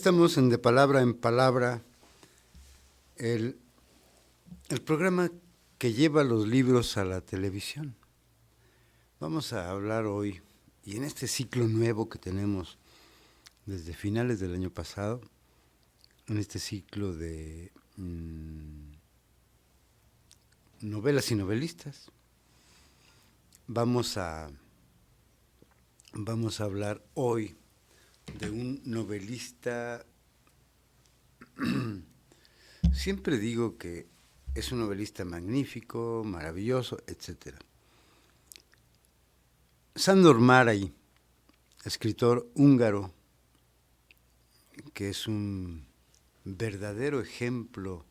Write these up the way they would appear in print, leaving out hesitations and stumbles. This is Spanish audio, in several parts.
estamos en De Palabra en Palabra, el, el programa que lleva los libros a la televisión. Vamos a hablar hoy, y en este ciclo nuevo que tenemos desde finales del año pasado, en este ciclo de novelas y novelistas, vamos a hablar hoy de un novelista. Siempre digo que es un novelista magnífico, maravilloso, etc. Sándor Márai, escritor húngaro, que es un verdadero ejemplo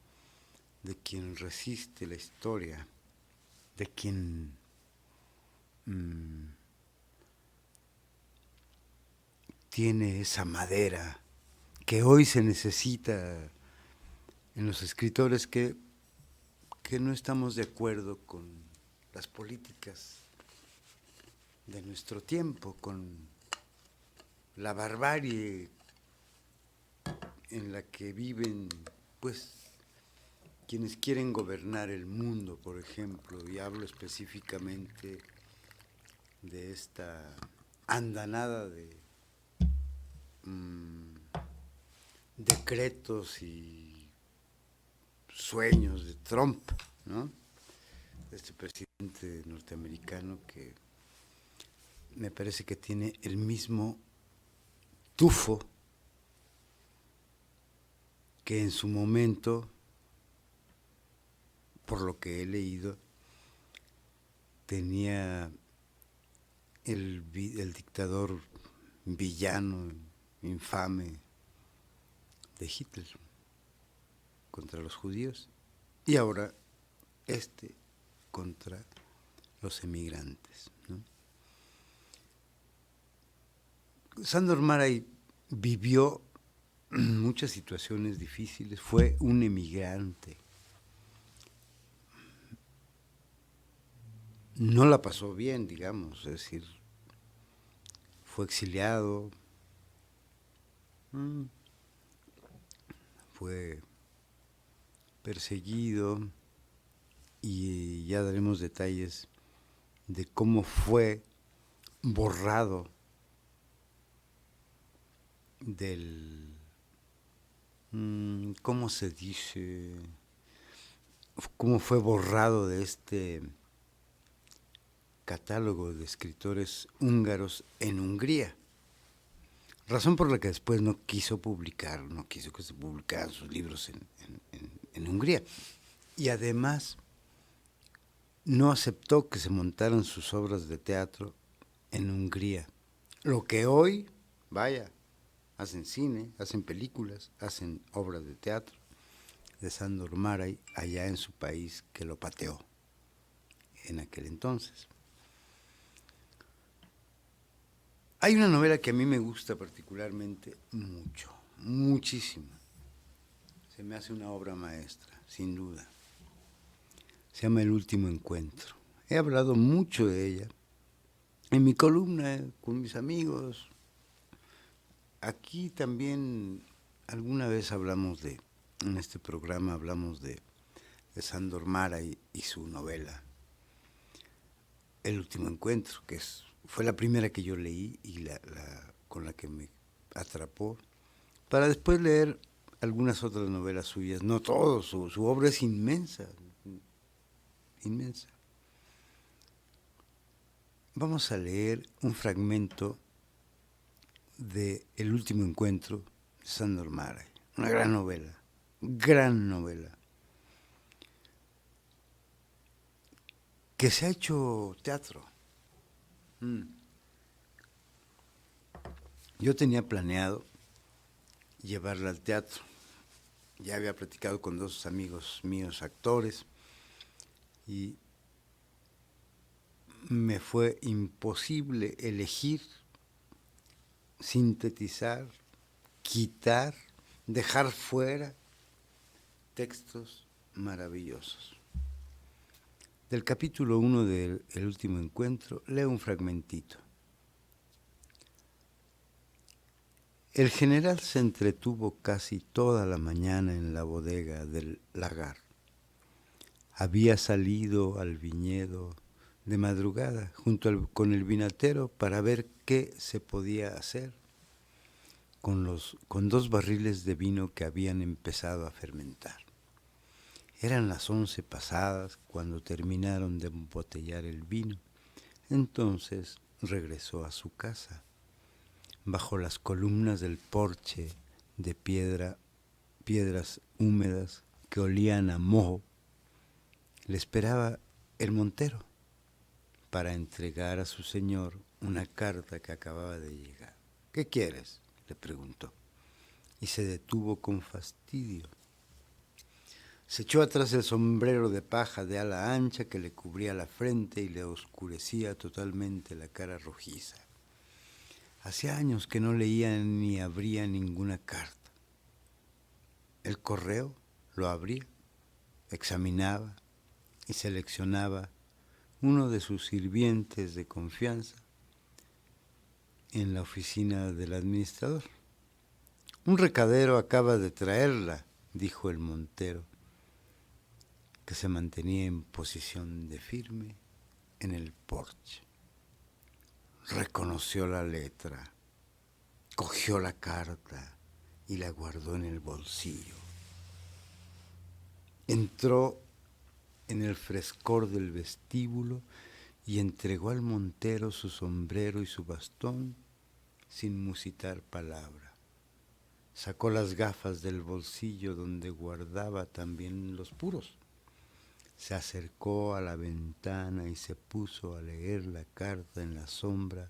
de quien resiste la historia, de quien tiene esa madera que hoy se necesita en los escritores que no estamos de acuerdo con las políticas de nuestro tiempo, con la barbarie en la que viven, pues, quienes quieren gobernar el mundo, por ejemplo, y hablo específicamente de esta andanada de decretos y sueños de Trump, ¿no? Este presidente norteamericano que me parece que tiene el mismo tufo que en su momento, por lo que he leído, tenía el dictador villano, infame de Hitler contra los judíos, y ahora contra los emigrantes, ¿no? Sándor Márai vivió muchas situaciones difíciles, fue un emigrante, no la pasó bien, digamos, es decir, fue exiliado, fue perseguido, y ya daremos detalles de cómo fue borrado del, ¿cómo se dice? Cómo fue borrado de este catálogo de escritores húngaros en Hungría. Razón por la que después no quiso que se publicaran sus libros en Hungría. Y además no aceptó que se montaran sus obras de teatro en Hungría. Lo que hoy, vaya, hacen cine, hacen películas, hacen obras de teatro de Sándor Márai allá en su país, que lo pateó en aquel entonces. Hay una novela que a mí me gusta particularmente mucho, muchísimo. Se me hace una obra maestra, sin duda. Se llama El último encuentro. He hablado mucho de ella en mi columna con mis amigos. Aquí también alguna vez en este programa hablamos de Sándor Márai y su novela El último encuentro, que fue la primera que yo leí y con la que me atrapó, para después leer algunas otras novelas suyas. No todo, su obra es inmensa, inmensa. Vamos a leer un fragmento de El último encuentro de Sándor Márai, una gran novela, que se ha hecho teatro. Yo tenía planeado llevarla al teatro. Ya había platicado con dos amigos míos, actores, y me fue imposible elegir, sintetizar, quitar, dejar fuera textos maravillosos. Del capítulo 1 de El último encuentro, leo un fragmentito. El general se entretuvo casi toda la mañana en la bodega del lagar. Había salido al viñedo de madrugada con el vinatero para ver qué se podía hacer con 2 barriles de vino que habían empezado a fermentar. Eran las 11 pasadas cuando terminaron de embotellar el vino. Entonces regresó a su casa. Bajo las columnas del porche de piedras húmedas que olían a moho, le esperaba el montero para entregar a su señor una carta que acababa de llegar. ¿Qué quieres?, le preguntó, y se detuvo con fastidio. Se echó atrás el sombrero de paja de ala ancha que le cubría la frente y le oscurecía totalmente la cara rojiza. Hacía años que no leía ni abría ninguna carta. El correo lo abría, examinaba y seleccionaba uno de sus sirvientes de confianza en la oficina del administrador. Un recadero acaba de traerla, dijo el montero, que se mantenía en posición de firme en el porche. Reconoció la letra, cogió la carta y la guardó en el bolsillo. Entró en el frescor del vestíbulo y entregó al montero su sombrero y su bastón sin musitar palabra. Sacó las gafas del bolsillo donde guardaba también los puros. Se acercó a la ventana y se puso a leer la carta en la sombra,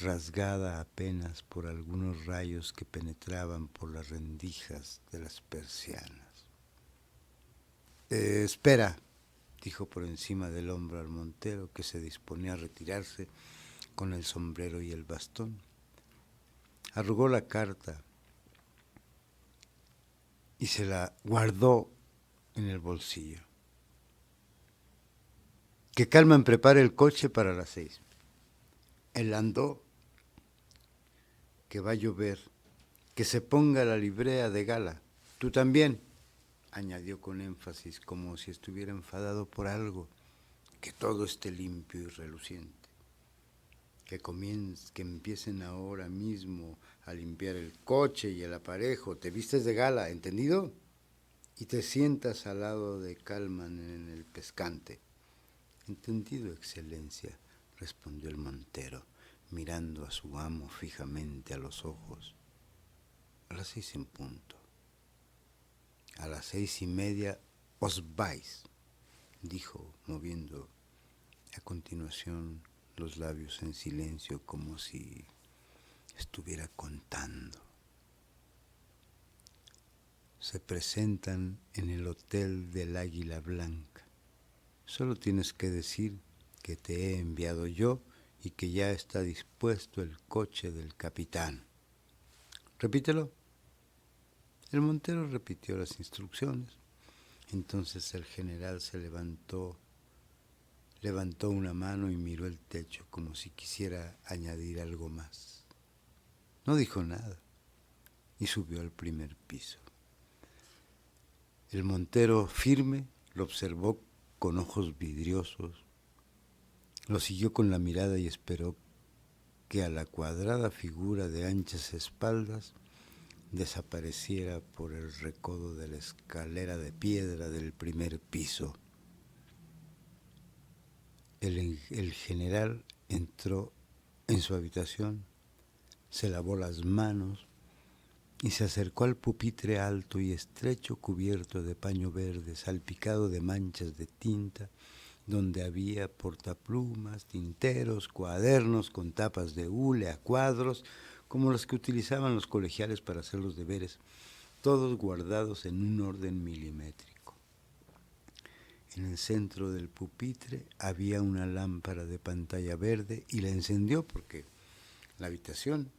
rasgada apenas por algunos rayos que penetraban por las rendijas de las persianas. Espera, dijo por encima del hombro al montero, que se disponía a retirarse con el sombrero y el bastón. Arrugó la carta y se la guardó en el bolsillo. Que Calman prepare el coche para las 6. Él andó, que va a llover, que se ponga la librea de gala. Tú también, añadió con énfasis, como si estuviera enfadado por algo, que todo esté limpio y reluciente. Que empiecen ahora mismo a limpiar el coche y el aparejo. Te vistes de gala, ¿entendido? Y te sientas al lado de Calman en el pescante. Entendido, excelencia, respondió el montero, mirando a su amo fijamente a los ojos. A las 6 en punto. A las 6:30 os vais, dijo, moviendo a continuación los labios en silencio como si estuviera contando. Se presentan en el Hotel del Águila Blanca. Solo tienes que decir que te he enviado yo y que ya está dispuesto el coche del capitán. Repítelo. El montero repitió las instrucciones. Entonces el general se levantó una mano y miró el techo como si quisiera añadir algo más. No dijo nada y subió al primer piso. El montero, firme, lo observó con ojos vidriosos, lo siguió con la mirada y esperó que a la cuadrada figura de anchas espaldas desapareciera por el recodo de la escalera de piedra del primer piso. El general entró en su habitación, se lavó las manos y se acercó al pupitre alto y estrecho cubierto de paño verde salpicado de manchas de tinta, donde había portaplumas, tinteros, cuadernos con tapas de hule a cuadros, como los que utilizaban los colegiales para hacer los deberes, todos guardados en un orden milimétrico. En el centro del pupitre había una lámpara de pantalla verde y la encendió porque la habitación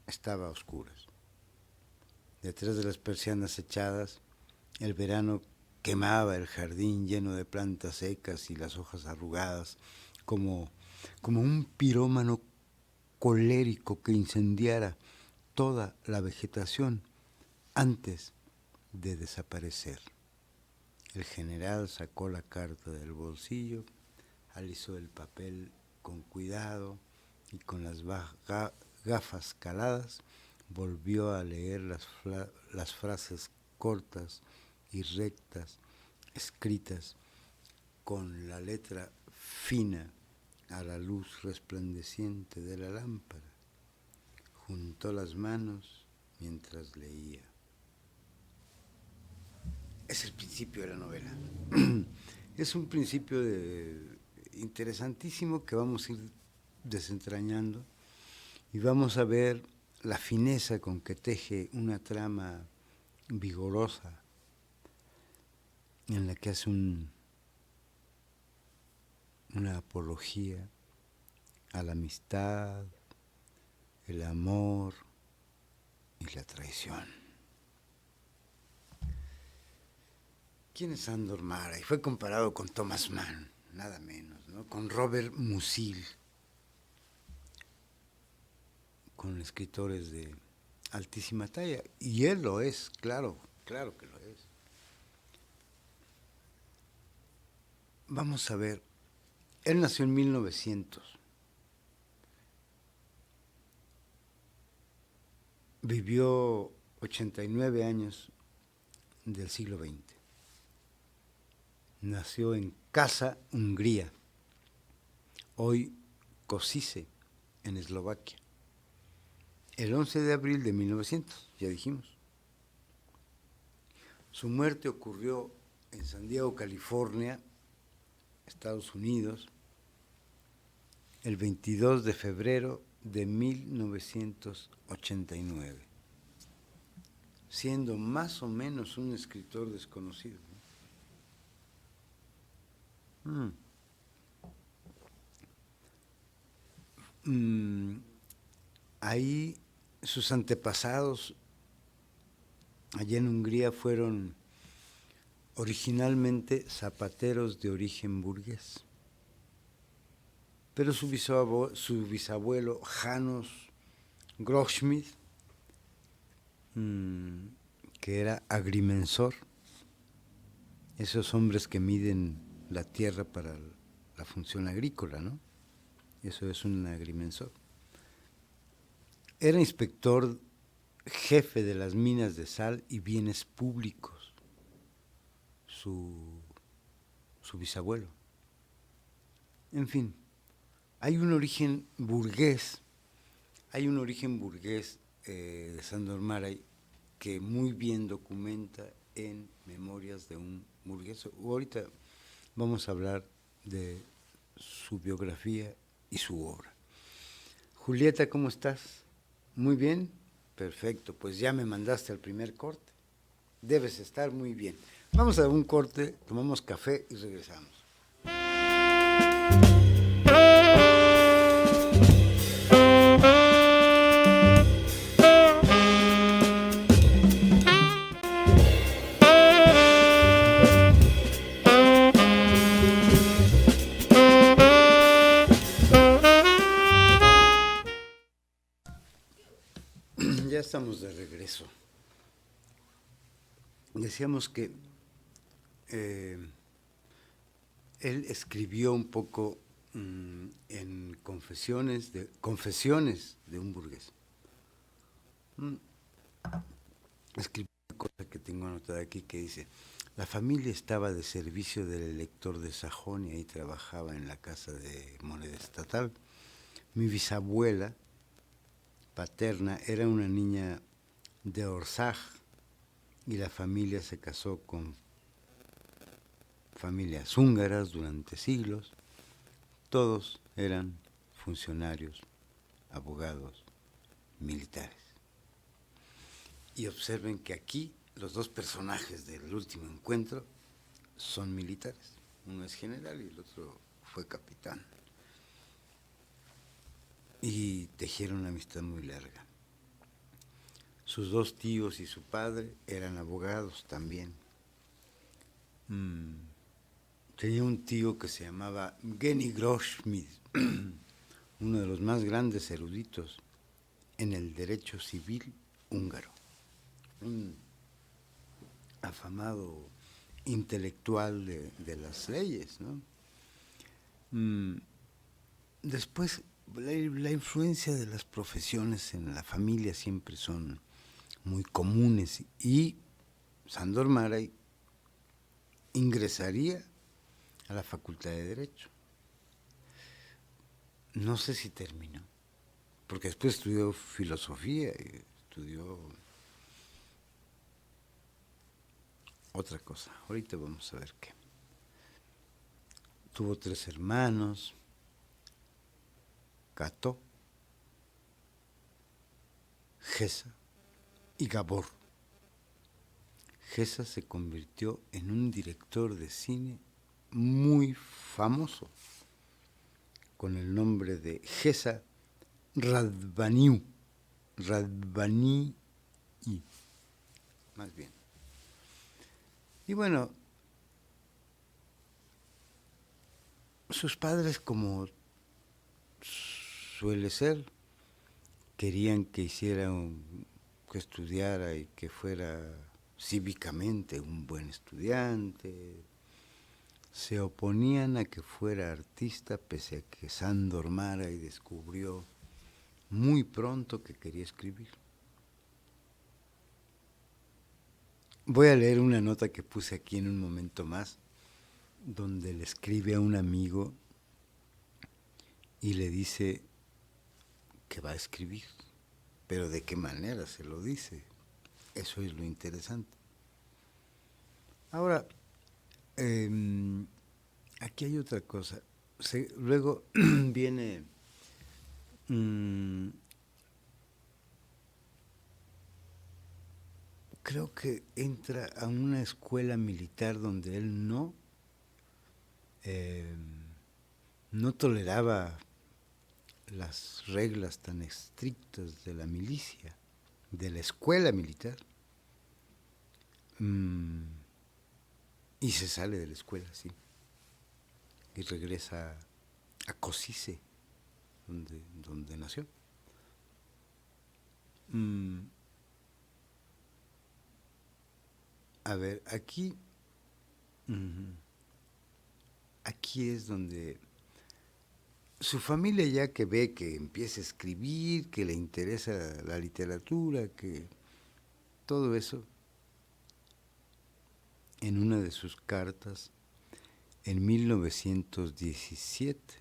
estaba a oscuras. Detrás de las persianas echadas, el verano quemaba el jardín lleno de plantas secas y las hojas arrugadas, como un pirómano colérico que incendiara toda la vegetación antes de desaparecer. El general sacó la carta del bolsillo, alisó el papel con cuidado y con las gafas caladas volvió a leer las frases cortas y rectas, escritas con la letra fina a la luz resplandeciente de la lámpara. Juntó las manos mientras leía. Es el principio de la novela. Es un principio interesantísimo que vamos a ir desentrañando y vamos a ver la fineza con que teje una trama vigorosa en la que hace una apología a la amistad, el amor y la traición. ¿Quién es Sándor Márai? Fue comparado con Thomas Mann, nada menos, ¿no? Con Robert Musil, con escritores de altísima talla, y él lo es, claro que lo es. Vamos a ver, él nació en 1900, vivió 89 años del siglo XX. Nació en Kasa, Hungría, hoy Košice, en Eslovaquia, el 11 de abril de 1900, ya dijimos. Su muerte ocurrió en San Diego, California, Estados Unidos, el 22 de febrero de 1989, siendo más o menos un escritor desconocido. Ahí sus antepasados allá en Hungría fueron originalmente zapateros de origen burgués, pero su bisabuelo János Goldschmidt, que era agrimensor, esos hombres que miden la tierra para la función agrícola, ¿no? Eso es un agrimensor. Era inspector jefe de las minas de sal y bienes públicos, su bisabuelo. En fin, hay un origen burgués de Sándor Márai que muy bien documenta en Memorias de un burgués. Ahorita vamos a hablar de su biografía y su obra. Julieta, ¿cómo estás? Muy bien, perfecto, pues ya me mandaste al primer corte. Debes estar muy bien. Vamos a un corte, tomamos café y regresamos. Ya estamos de regreso. Decíamos que él escribió un poco en Confesiones de un burgués. Escribió una cosa que tengo anotada aquí que dice: la familia estaba de servicio del elector de Sajonia y trabajaba en la casa de moneda estatal. Mi bisabuela paterna era una niña de Orsag y la familia se casó con familias húngaras durante siglos. Todos eran funcionarios, abogados, militares. Y observen que aquí los dos personajes del último encuentro son militares. Uno es general y el otro fue capitán. Y tejieron una amistad muy larga. Sus dos tíos y su padre eran abogados también. Tenía un tío que se llamaba Geni Goldschmidt, uno de los más grandes eruditos en el derecho civil húngaro, un afamado intelectual de las leyes, ¿no? Después, la influencia de las profesiones en la familia siempre son muy comunes y Sándor Márai ingresaría a la Facultad de Derecho. No sé si terminó, porque después estudió filosofía y estudió otra cosa. Ahorita vamos a ver qué. Tuvo 3 hermanos, Cató, Gesa y Gabor. Gesa se convirtió en un director de cine muy famoso, con el nombre de Gesa Radvaniu, más bien. Y bueno, sus padres, como suele ser, querían que que estudiara y que fuera cívicamente un buen estudiante. Se oponían a que fuera artista, pese a que Sándor Márai descubrió muy pronto que quería escribir. Voy a leer una nota que puse aquí en un momento más, donde le escribe a un amigo y le dice que va a escribir, pero de qué manera se lo dice. Eso es lo interesante. Ahora, aquí hay otra cosa. Luego viene creo que entra a una escuela militar donde él no toleraba las reglas tan estrictas de la milicia, de la escuela militar, y se sale de la escuela, sí, y regresa a Košice, donde nació. A ver, aquí es donde su familia, ya que ve que empieza a escribir, que le interesa la literatura, que todo eso, en una de sus cartas, en 1917,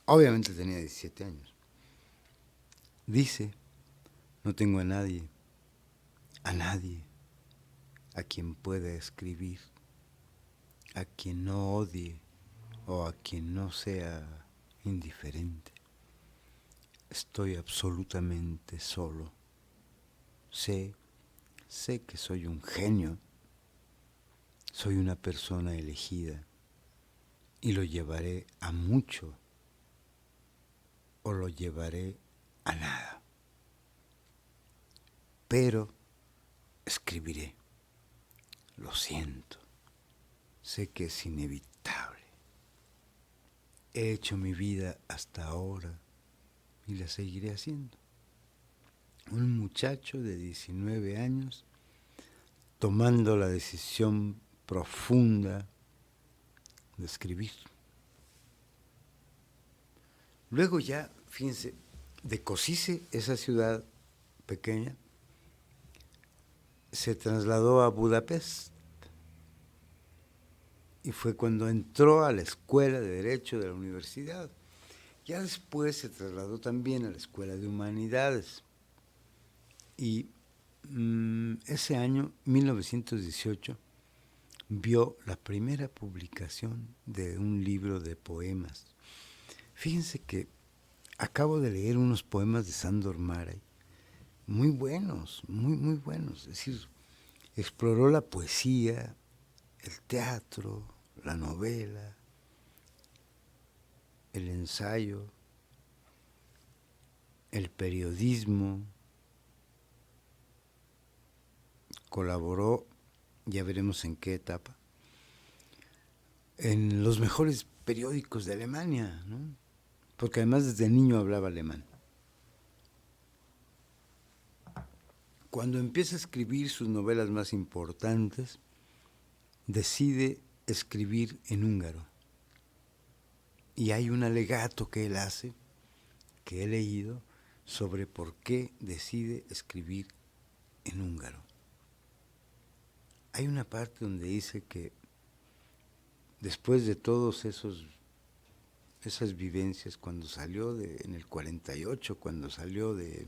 obviamente tenía 17 años, dice: no tengo a nadie a quien pueda escribir, a quien no odie o a quien no sea indiferente. Estoy absolutamente solo. Sé que soy un genio, soy una persona elegida y lo llevaré a mucho o lo llevaré a nada. Pero escribiré. Lo siento. Sé que es inevitable. He hecho mi vida hasta ahora y la seguiré haciendo. Un muchacho de 19 años tomando la decisión profunda de escribir. Luego ya, fíjense, de Košice, esa ciudad pequeña, se trasladó a Budapest y fue cuando entró a la escuela de Derecho de la universidad. Ya después se trasladó también a la Escuela de Humanidades y ese año, 1918, vio la primera publicación de un libro de poemas. Fíjense que acabo de leer unos poemas de Sándor Márai, muy buenos, muy buenos. Es decir, exploró la poesía, el teatro, la novela, el ensayo, el periodismo, colaboró, ya veremos en qué etapa, en los mejores periódicos de Alemania, ¿no? porque además desde niño hablaba alemán. Cuando empieza a escribir sus novelas más importantes, decide escribir en húngaro. Y hay un alegato que él hace, que he leído, sobre por qué decide escribir en húngaro. Hay una parte donde dice que después de todos esas vivencias, cuando salió en el 48, cuando salió de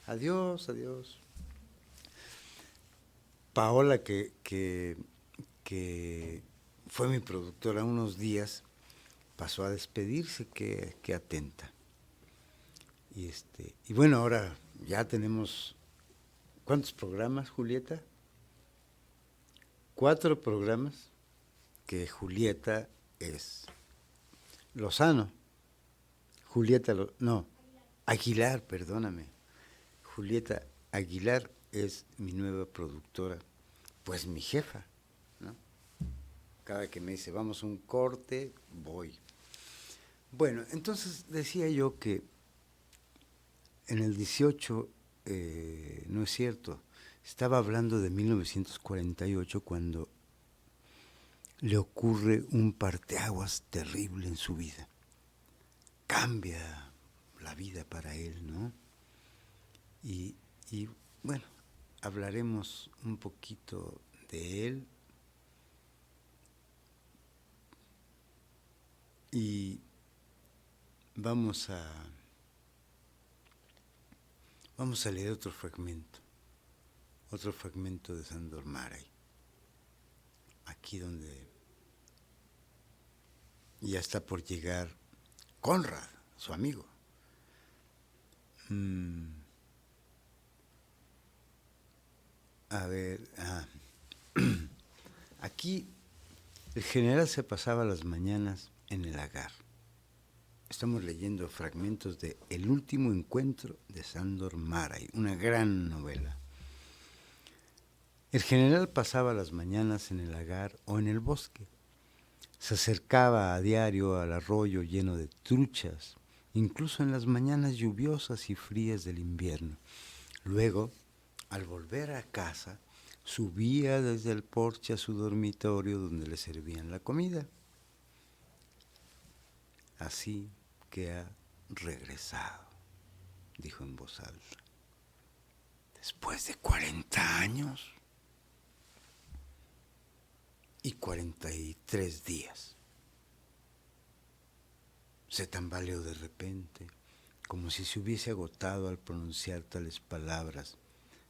adiós, adiós, Paola, que fue mi productora unos días, pasó a despedirse, qué atenta. Y bueno, ahora ya tenemos, ¿cuántos programas, Julieta? 4 programas, que Julieta es Lozano. Julieta, no, Aguilar, perdóname. Julieta Aguilar es mi nueva productora, pues mi jefa, ¿no? Cada que me dice, vamos a un corte, voy. Bueno, entonces decía yo que en el 18, no es cierto, estaba hablando de 1948 cuando le ocurre un parteaguas terrible en su vida. Cambia la vida para él, ¿no? Y bueno, hablaremos un poquito de él y vamos a leer otro fragmento de Sándor Márai, aquí donde ya está por llegar Conrad, su amigo. A ver, aquí el general se pasaba las mañanas en el lagar. Estamos leyendo fragmentos de El último encuentro de Sándor Márai, una gran novela. El general pasaba las mañanas en el lagar o en el bosque. Se acercaba a diario al arroyo lleno de truchas, incluso en las mañanas lluviosas y frías del invierno. Luego, al volver a casa, subía desde el porche a su dormitorio donde le servían la comida. Así que ha regresado, dijo en voz alta. Después de 40 años y 43 días. Se tambaleó de repente, como si se hubiese agotado al pronunciar tales palabras,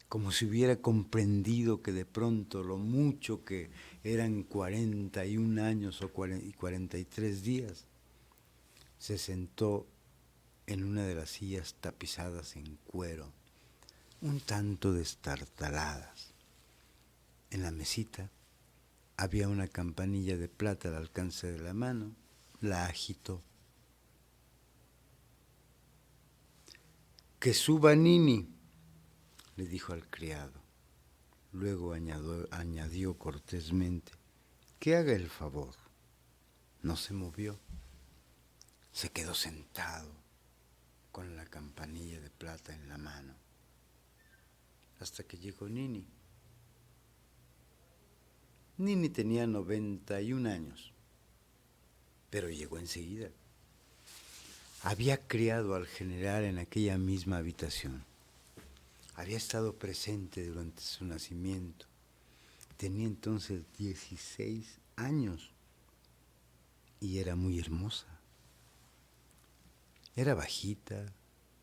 como si hubiera comprendido que de pronto lo mucho que eran 41 años o 43 días. Se sentó en una de las sillas tapizadas en cuero, un tanto destartaladas. En la mesita había una campanilla de plata al alcance de la mano, la agitó. «Que suba Nini», le dijo al criado. Luego añadió cortésmente, «que haga el favor». No se movió. Se quedó sentado con la campanilla de plata en la mano hasta que llegó Nini. Nini tenía 91 años, pero llegó enseguida. Había criado al general en aquella misma habitación. Había estado presente durante su nacimiento. Tenía entonces 16 años y era muy hermosa. Era bajita,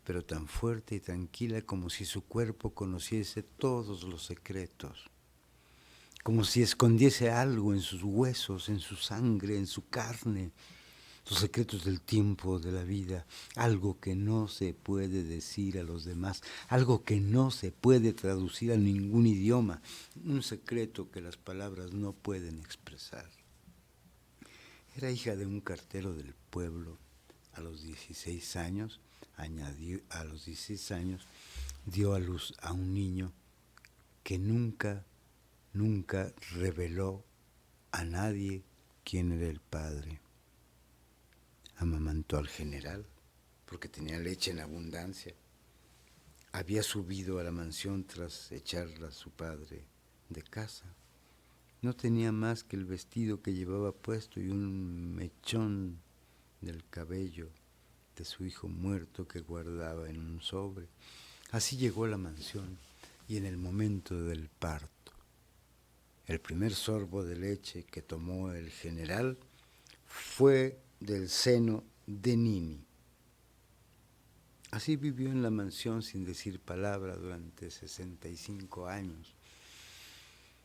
pero tan fuerte y tranquila como si su cuerpo conociese todos los secretos, como si escondiese algo en sus huesos, en su sangre, en su carne, los secretos del tiempo, de la vida, algo que no se puede decir a los demás, algo que no se puede traducir a ningún idioma, un secreto que las palabras no pueden expresar. Era hija de un cartero del pueblo. A los 16 años, dio a luz a un niño que nunca reveló a nadie quién era el padre. Amamantó al general, porque tenía leche en abundancia. Había subido a la mansión tras echarla a su padre de casa. No tenía más que el vestido que llevaba puesto y un mechón del cabello de su hijo muerto que guardaba en un sobre. Así llegó a la mansión y en el momento del parto, el primer sorbo de leche que tomó el general fue del seno de Nini. Así vivió en la mansión sin decir palabra durante 65 años.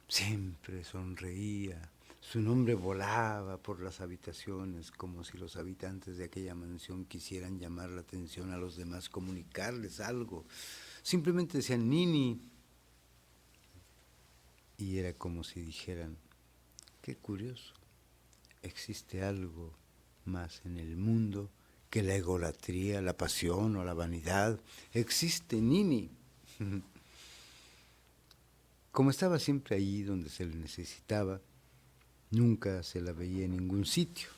Siempre sonreía, su nombre volaba por las habitaciones como si los habitantes de aquella mansión quisieran llamar la atención a los demás, comunicarles algo. Simplemente decían Nini y era como si dijeran, qué curioso, existe algo más en el mundo que la egolatría, la pasión o la vanidad. Existe Nini. Como estaba siempre allí donde se le necesitaba, nunca se la veía en ningún sitio.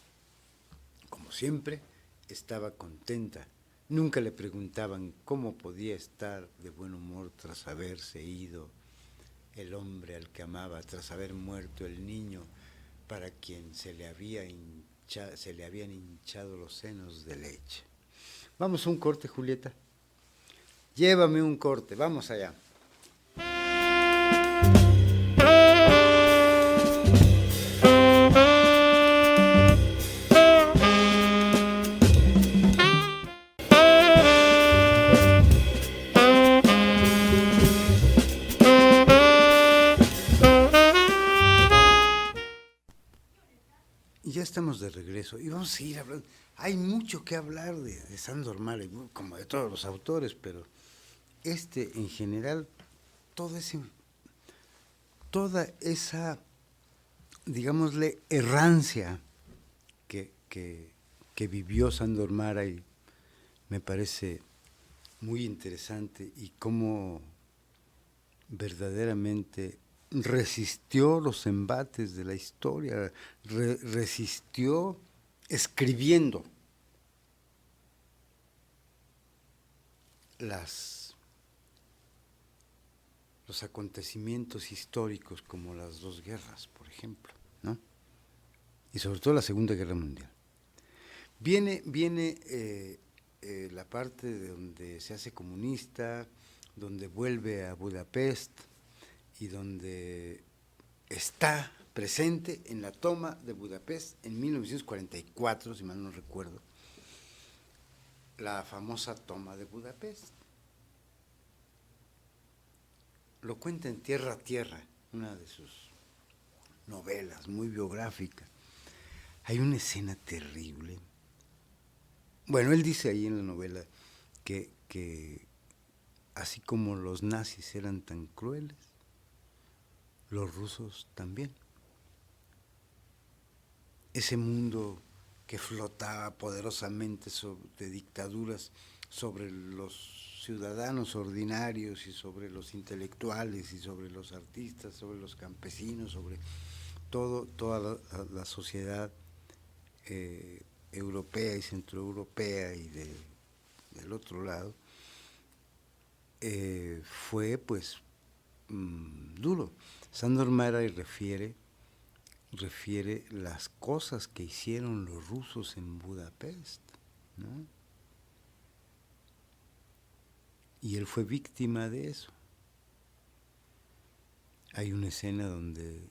Como siempre, estaba contenta. Nunca le preguntaban cómo podía estar de buen humor tras haberse ido el hombre al que amaba, tras haber muerto el niño para quien se le habían hinchado los senos de leche. Vamos a un corte, Julieta. Llévame un corte, vamos allá. Ya estamos de regreso y vamos a seguir hablando. Hay mucho que hablar de Sándor Márai, como de todos los autores, pero en general, toda esa, digámosle, errancia que vivió Sándor Márai me parece muy interesante y cómo verdaderamente resistió los embates de la historia, resistió escribiendo los acontecimientos históricos como las dos guerras, por ejemplo, ¿no? Y sobre todo la Segunda Guerra Mundial. Viene la parte de donde se hace comunista, donde vuelve a Budapest y donde está presente en la toma de Budapest en 1944, si mal no recuerdo, la famosa toma de Budapest. Lo cuenta en Tierra a Tierra, una de sus novelas muy biográfica. Hay una escena terrible. Bueno, él dice ahí en la novela que así como los nazis eran tan crueles, los rusos también. Ese mundo que flotaba poderosamente de dictaduras sobre los ciudadanos ordinarios y sobre los intelectuales y sobre los artistas, sobre los campesinos, sobre toda la sociedad europea y centroeuropea y del otro lado, fue pues duro. Sándor Márai refiere las cosas que hicieron los rusos en Budapest, ¿no? Y él fue víctima de eso. Hay una escena donde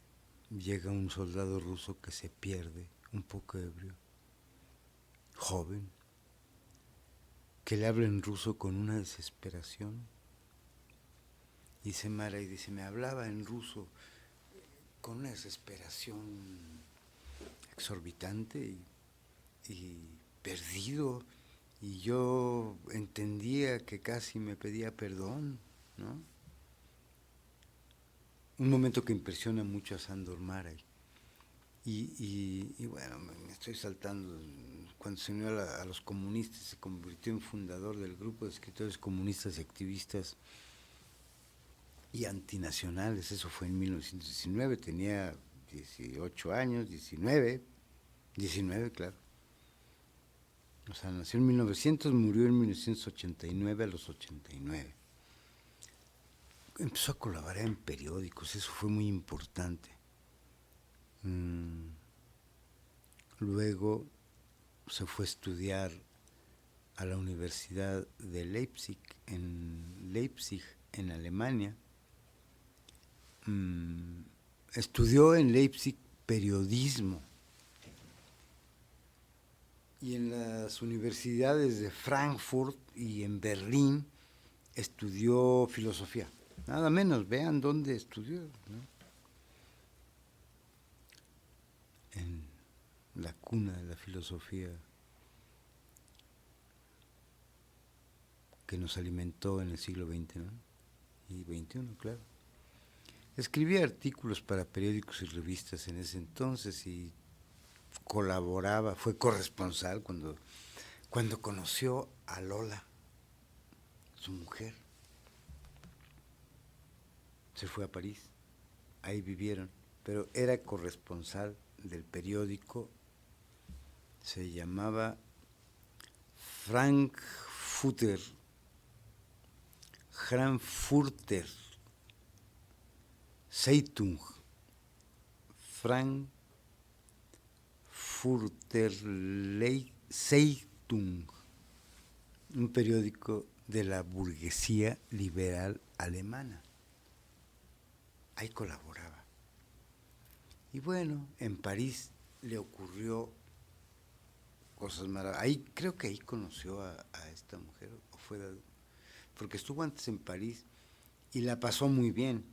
llega un soldado ruso que se pierde, un poco ebrio, joven, que le habla en ruso con una desesperación. Dice Márai, me hablaba en ruso con una desesperación exorbitante y perdido, y yo entendía que casi me pedía perdón, ¿no? Un momento que impresiona mucho a Sándor Márai. Y bueno, me estoy saltando. Cuando se unió a los comunistas, se convirtió en fundador del grupo de escritores comunistas y activistas y antinacionales. Eso fue en 1919, tenía 18 años, 19, claro. O sea, nació en 1900, murió en 1989 a los 89. Empezó a colaborar en periódicos, eso fue muy importante. Luego se fue a estudiar a la Universidad de Leipzig, en Alemania. Estudió en Leipzig periodismo y en las universidades de Frankfurt y en Berlín estudió filosofía. Nada menos, vean dónde estudió, ¿no? En la cuna de la filosofía que nos alimentó en el siglo XX, ¿no? Y XXI, claro. Escribía artículos para periódicos y revistas en ese entonces y colaboraba, fue corresponsal cuando conoció a Lola, su mujer. Se fue a París, ahí vivieron, pero era corresponsal del periódico, se llamaba Frankfurter Zeitung, Frankfurter Zeitung, un periódico de la burguesía liberal alemana. Ahí colaboraba. Y bueno, en París le ocurrió cosas maravillosas. Ahí, creo que ahí conoció a esta mujer, o fue porque estuvo antes en París y la pasó muy bien.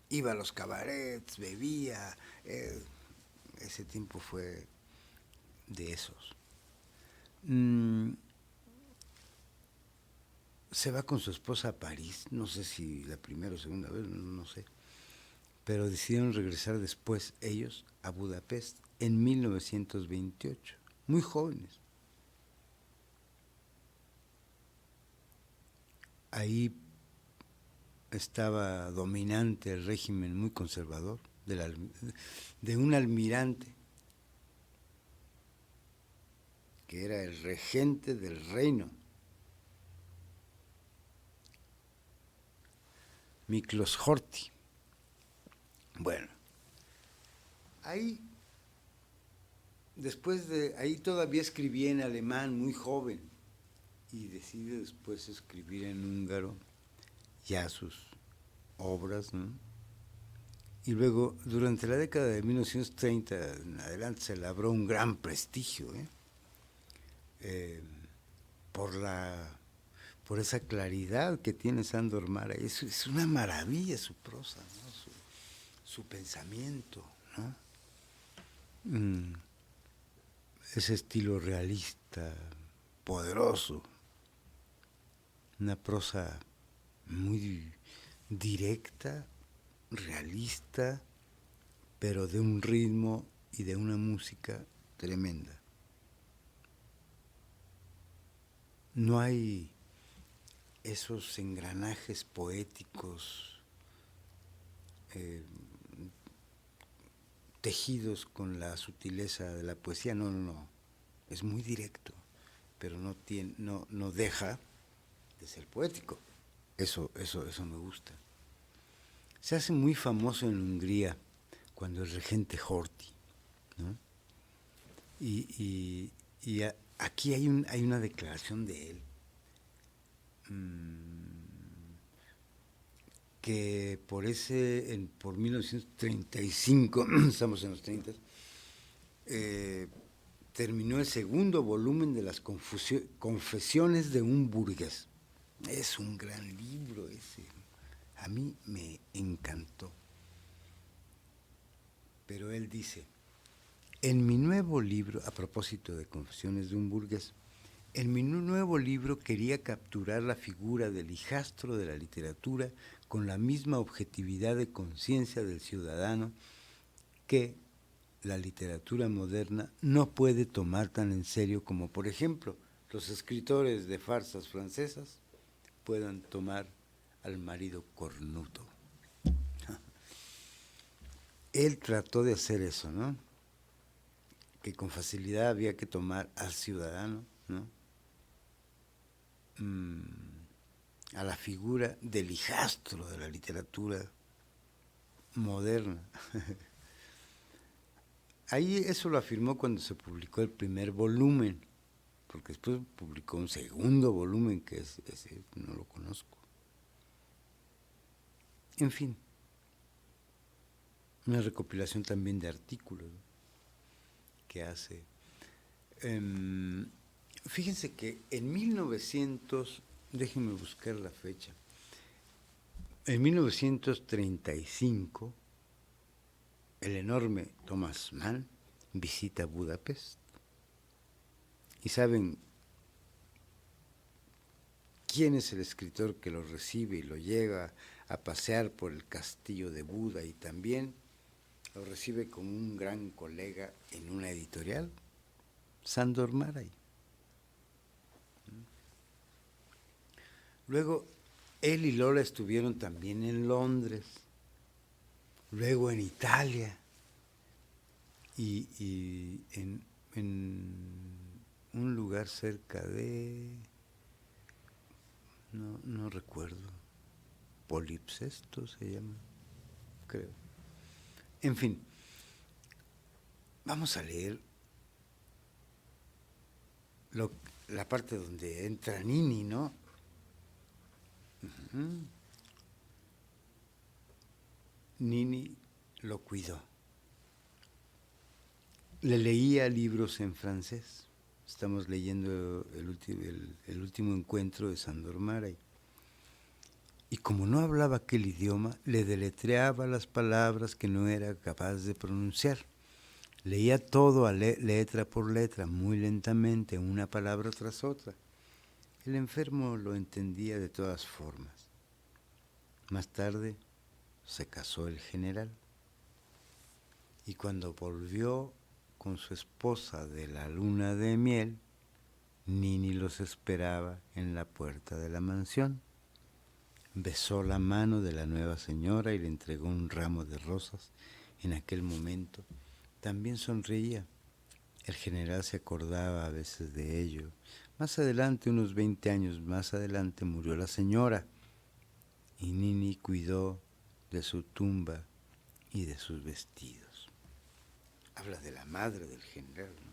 Iba a los cabarets, bebía. Ese tiempo fue de esos. Se va con su esposa a París, no sé si la primera o segunda vez, no sé, pero decidieron regresar después ellos a Budapest en 1928, muy jóvenes. Ahí estaba dominante el régimen muy conservador de un almirante que era el regente del reino, Miklos Horthy. Bueno, ahí, ahí todavía escribía en alemán muy joven y decide después escribir en húngaro ya sus obras, ¿no? Y luego, durante la década de 1930 en adelante, se labró un gran prestigio, por esa claridad que tiene Sándor Márai. Es una maravilla su prosa, ¿no? Su pensamiento, ¿no? Ese estilo realista, poderoso, una prosa muy directa, realista, pero de un ritmo y de una música tremenda. No hay esos engranajes poéticos tejidos con la sutileza de la poesía, no, es muy directo, pero no deja de ser poético. Eso me gusta. Se hace muy famoso en Hungría cuando el regente Horthy, ¿no? Y aquí hay una declaración de él que por 1935, estamos en los 30, terminó el segundo volumen de las Confesiones de un burgués. Es un gran libro ese. A mí me encantó. Pero él dice, en mi nuevo libro, a propósito de Confesiones de un burgués, en mi nuevo libro quería capturar la figura del hijastro de la literatura con la misma objetividad de conciencia del ciudadano que la literatura moderna no puede tomar tan en serio como, por ejemplo, los escritores de farsas francesas puedan tomar al marido cornuto. Él trató de hacer eso, ¿no? Que con facilidad había que tomar al ciudadano ¿no? A la figura del hijastro de la literatura moderna. Ahí eso lo afirmó cuando se publicó el primer volumen, porque después publicó un segundo volumen que ese no lo conozco. En fin, una recopilación también de artículos, ¿no?, que hace. Fíjense que en 1900, déjenme buscar la fecha, en 1935, el enorme Thomas Mann visita Budapest. ¿Y saben quién es el escritor que lo recibe y lo lleva a pasear por el castillo de Buda y también lo recibe como un gran colega en una editorial? Sándor Márai. Luego, él y Lola estuvieron también en Londres, luego en Italia y en un lugar cerca de, no recuerdo, Polipsesto se llama, creo. En fin, vamos a leer la parte donde entra Nini, ¿no? Nini lo cuidó. Le leía libros en francés. Estamos leyendo el último encuentro de Sándor Márai. Y como no hablaba aquel idioma, le deletreaba las palabras que no era capaz de pronunciar. Leía todo letra por letra, muy lentamente, una palabra tras otra. El enfermo lo entendía de todas formas. Más tarde se casó el general. Y cuando volvió con su esposa de la luna de miel, Nini los esperaba en la puerta de la mansión. Besó la mano de la nueva señora y le entregó un ramo de rosas. En aquel momento también sonreía. El general se acordaba a veces de ello. Más adelante, unos 20 años más adelante, murió la señora y Nini cuidó de su tumba y de sus vestidos. Habla de la madre del general, ¿no?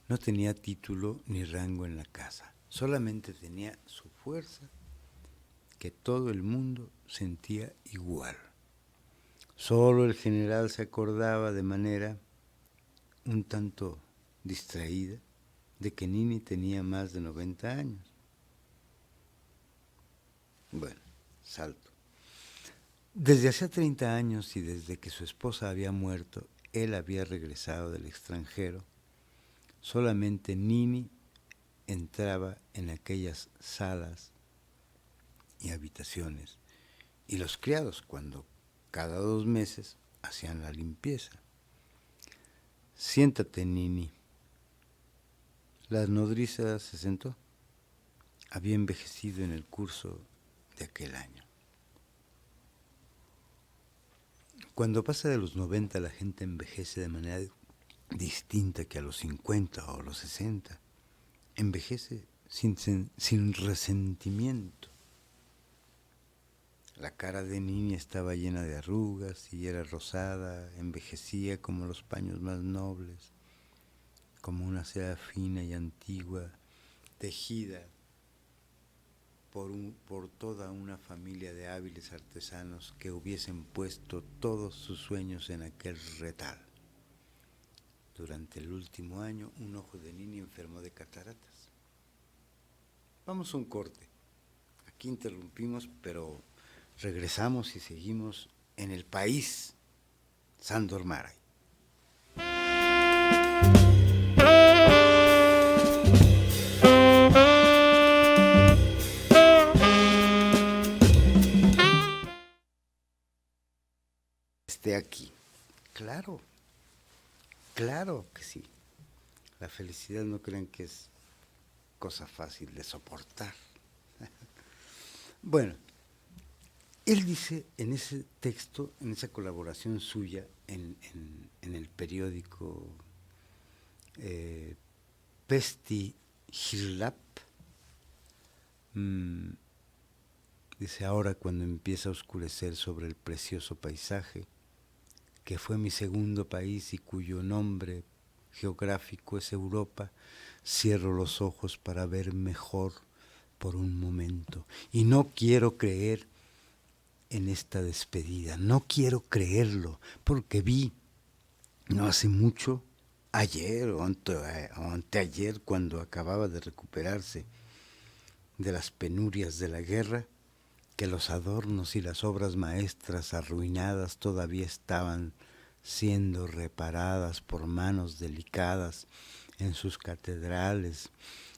No tenía título ni rango en la casa, solamente tenía su fuerza, que todo el mundo sentía igual. Solo el general se acordaba de manera un tanto distraída de que Nini tenía más de 90 años. Bueno, salto. Desde hacía 30 años y desde que su esposa había muerto, él había regresado del extranjero. Solamente Nini entraba en aquellas salas y habitaciones, y los criados, cuando cada 2 meses hacían la limpieza. Siéntate, Nini. La nodriza se sentó. Había envejecido en el curso de aquel año. Cuando pasa de los 90, la gente envejece de manera distinta que a los 50 o los 60. Envejece sin resentimiento. La cara de Nini estaba llena de arrugas y era rosada, envejecía como los paños más nobles, como una seda fina y antigua, tejida por toda una familia de hábiles artesanos que hubiesen puesto todos sus sueños en aquel retal. Durante el último año, un ojo de Nini enfermó de cataratas. Vamos a un corte. Aquí interrumpimos, pero regresamos y seguimos en el país Sándor Márai. Esté aquí. Claro, claro que sí. La felicidad no crean que es cosa fácil de soportar. Bueno, él dice en ese texto, en esa colaboración suya en el periódico Pesti Hirlap. Dice, ahora cuando empieza a oscurecer sobre el precioso paisaje, que fue mi segundo país y cuyo nombre geográfico es Europa, cierro los ojos para ver mejor por un momento. Y no quiero creer en esta despedida, no quiero creerlo, porque vi, no hace mucho, ayer o anteayer, cuando acababa de recuperarse de las penurias de la guerra, que los adornos y las obras maestras arruinadas todavía estaban siendo reparadas por manos delicadas en sus catedrales.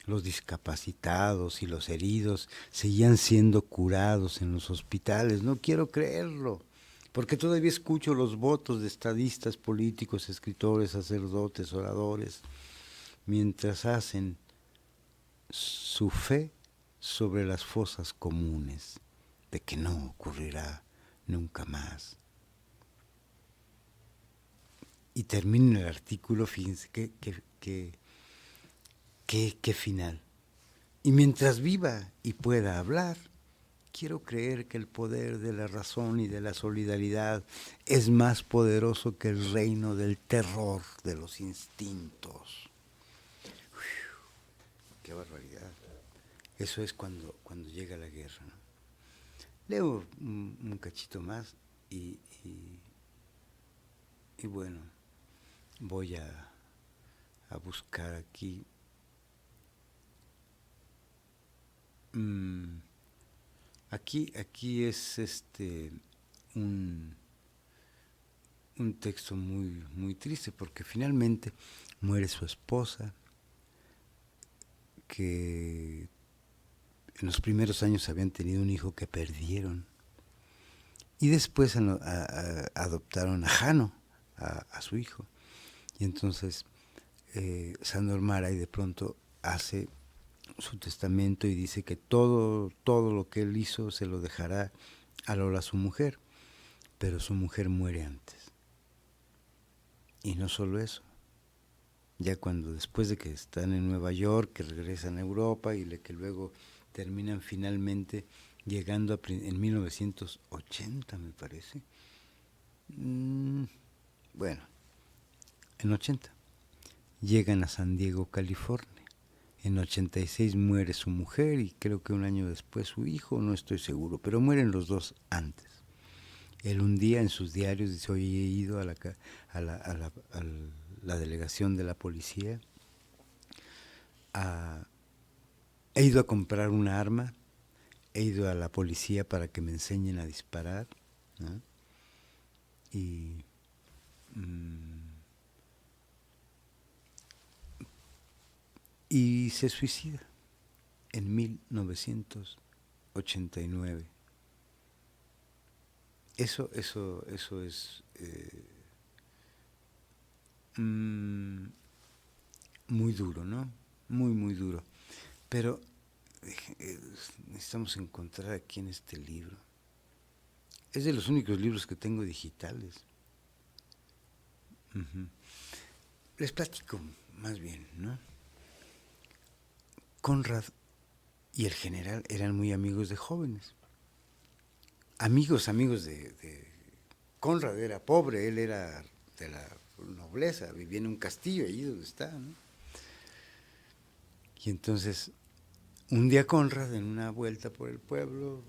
Los discapacitados y los heridos seguían siendo curados en los hospitales. No quiero creerlo, porque todavía escucho los votos de estadistas, políticos, escritores, sacerdotes, oradores, mientras hacen su fe sobre las fosas comunes de que no ocurrirá nunca más. Y termina el artículo, fíjense qué final. Y mientras viva y pueda hablar, quiero creer que el poder de la razón y de la solidaridad es más poderoso que el reino del terror de los instintos. ¡Qué barbaridad! Eso es cuando llega la guerra, ¿no? Leo un cachito más y bueno, voy a buscar aquí. Aquí es un texto muy triste, porque finalmente muere su esposa, que en los primeros años habían tenido un hijo que perdieron, y después adoptaron a Jano, a su hijo. Y entonces Sándor Márai de pronto hace su testamento y dice que todo lo que él hizo se lo dejará a Lola, su mujer, pero su mujer muere antes. Y no solo eso, ya cuando después de que están en Nueva York, que regresan a Europa y que luego terminan finalmente llegando en 1980, me parece. Bueno, en 80 llegan a San Diego, California. En 86 muere su mujer y creo que un año después su hijo, no estoy seguro, pero mueren los dos antes. Él un día en sus diarios dice, hoy he ido a la delegación de la policía, he ido a comprar una arma, he ido a la policía para que me enseñen a disparar, ¿no? Y se suicida en 1989. Eso es muy duro, ¿no? Muy duro. Pero necesitamos encontrar aquí en este libro. Es de los únicos libros que tengo digitales. Les platico más bien, ¿no? Conrad y el general eran muy amigos de jóvenes. Amigos de Conrad era pobre, él era de la nobleza, vivía en un castillo allí donde está, ¿no? Y entonces, un día Conrad, en una vuelta por el pueblo,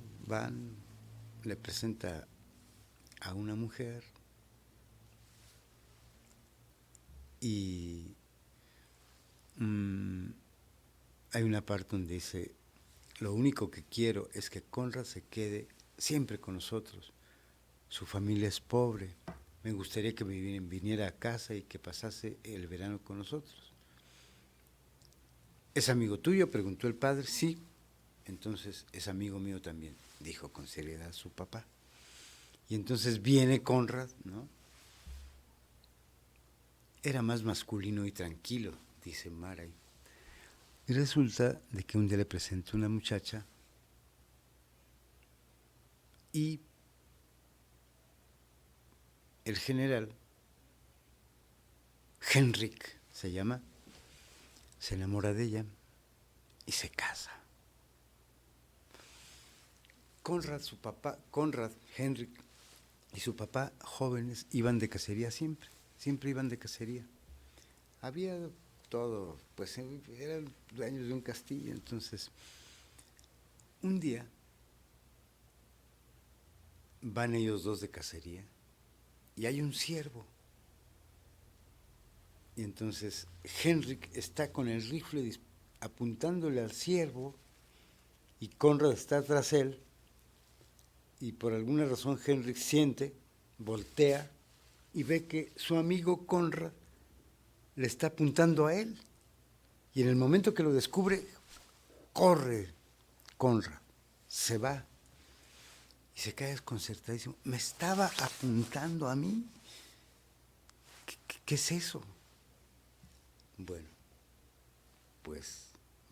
le presenta a una mujer y hay una parte donde dice, lo único que quiero es que Conrad se quede siempre con nosotros. Su familia es pobre. Me gustaría que viniera a casa y que pasase el verano con nosotros. ¿Es amigo tuyo?, preguntó el padre. Sí. Entonces es amigo mío también, dijo con seriedad su papá. Y entonces viene Conrad, ¿no? Era más masculino y tranquilo, dice Márai. Y resulta de que un día le presentó una muchacha y el general, Henrik se llama, se enamora de ella y se casa. Conrad, su papá, Conrad, Henrik y su papá, jóvenes, iban de cacería siempre, siempre iban de cacería. Había todo, pues eran dueños de un castillo, entonces un día van ellos dos de cacería y hay un ciervo. Y entonces Henrik está con el rifle apuntándole al ciervo y Conrad está tras él y por alguna razón Henrik siente, voltea y ve que su amigo Conrad le está apuntando a él. Y en el momento que lo descubre, corre Conrad, se va y se queda desconcertadísimo. ¿Me estaba apuntando a mí? ¿Qué es eso? Bueno, pues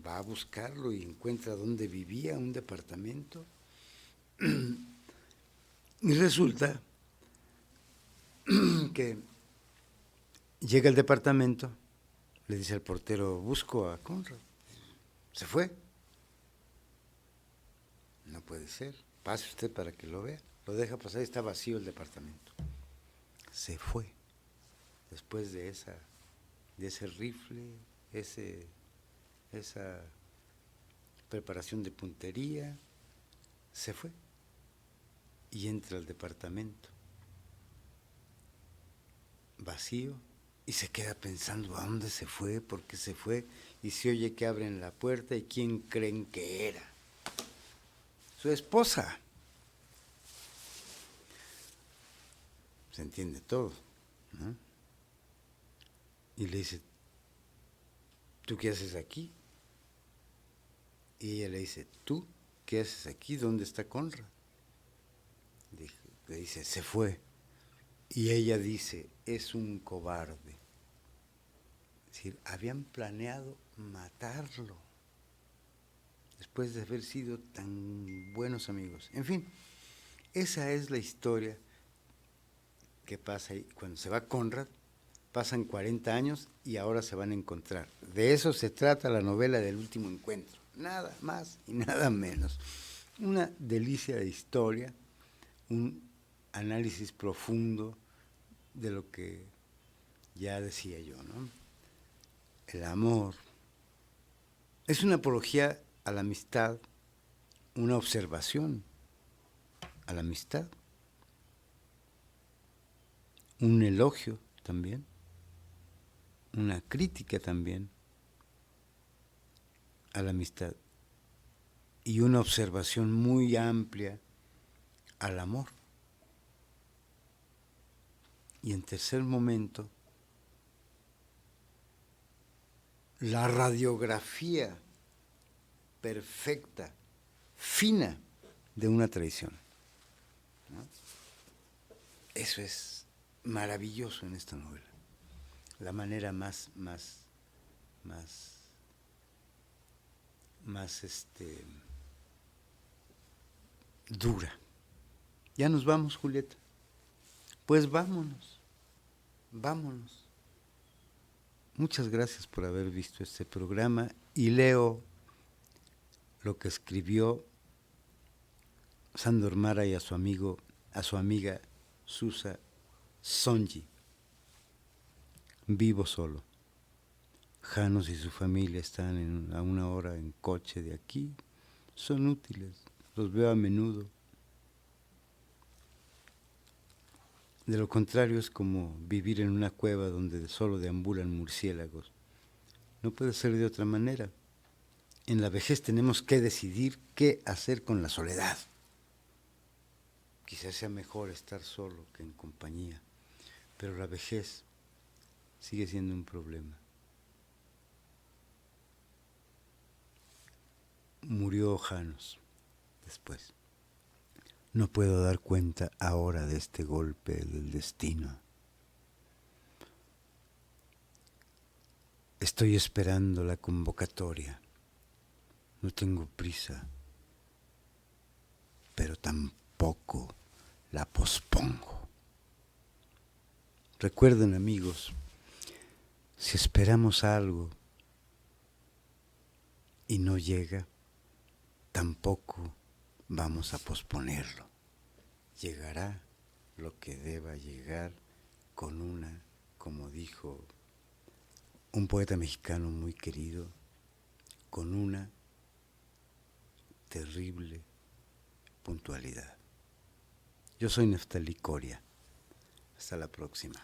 va a buscarlo y encuentra dónde vivía, un departamento. Y resulta que llega al departamento, le dice al portero, busco a Conrad. Se fue. No puede ser. Pase usted para que lo vea. Lo deja pasar, está vacío el departamento. Se fue. Después de ese rifle, esa preparación de puntería, se fue. Y entra al departamento. Vacío. Y se queda pensando, ¿a dónde se fue? ¿Por qué se fue? Y se oye que abren la puerta y ¿quién creen que era? Su esposa. Se entiende todo, ¿no? Y le dice, ¿tú qué haces aquí? Y ella le dice, ¿tú qué haces aquí? ¿Dónde está Conrad? Le dice, se fue. Y ella dice, es un cobarde. Es decir, habían planeado matarlo después de haber sido tan buenos amigos. En fin, esa es la historia que pasa ahí. Cuando se va Conrad, pasan 40 años y ahora se van a encontrar. De eso se trata la novela del último encuentro. Nada más y nada menos. Una delicia de historia, un análisis profundo de lo que ya decía yo, ¿no? El amor. Es una apología a la amistad, una observación a la amistad, un elogio también, una crítica también a la amistad y una observación muy amplia al amor. Y en tercer momento, la radiografía perfecta, fina de una traición, ¿no? Eso es maravilloso en esta novela. La manera más dura. Ya nos vamos, Julieta. Pues vámonos. Muchas gracias por haber visto este programa y leo lo que escribió Sándor Márai a su amiga Susa Sonji. Vivo solo. Janos y su familia están a 1 hora en coche de aquí. Son útiles, los veo a menudo. De lo contrario es como vivir en una cueva donde solo deambulan murciélagos. No puede ser de otra manera. En la vejez tenemos que decidir qué hacer con la soledad. Quizás sea mejor estar solo que en compañía, pero la vejez sigue siendo un problema. Murió Janos después. No puedo dar cuenta ahora de este golpe del destino. Estoy esperando la convocatoria. No tengo prisa, pero tampoco la pospongo. Recuerden, amigos, si esperamos algo, y no llega, tampoco vamos a posponerlo. Llegará lo que deba llegar con una, como dijo un poeta mexicano muy querido, con una terrible puntualidad. Yo soy Neftalí Coria. Hasta la próxima.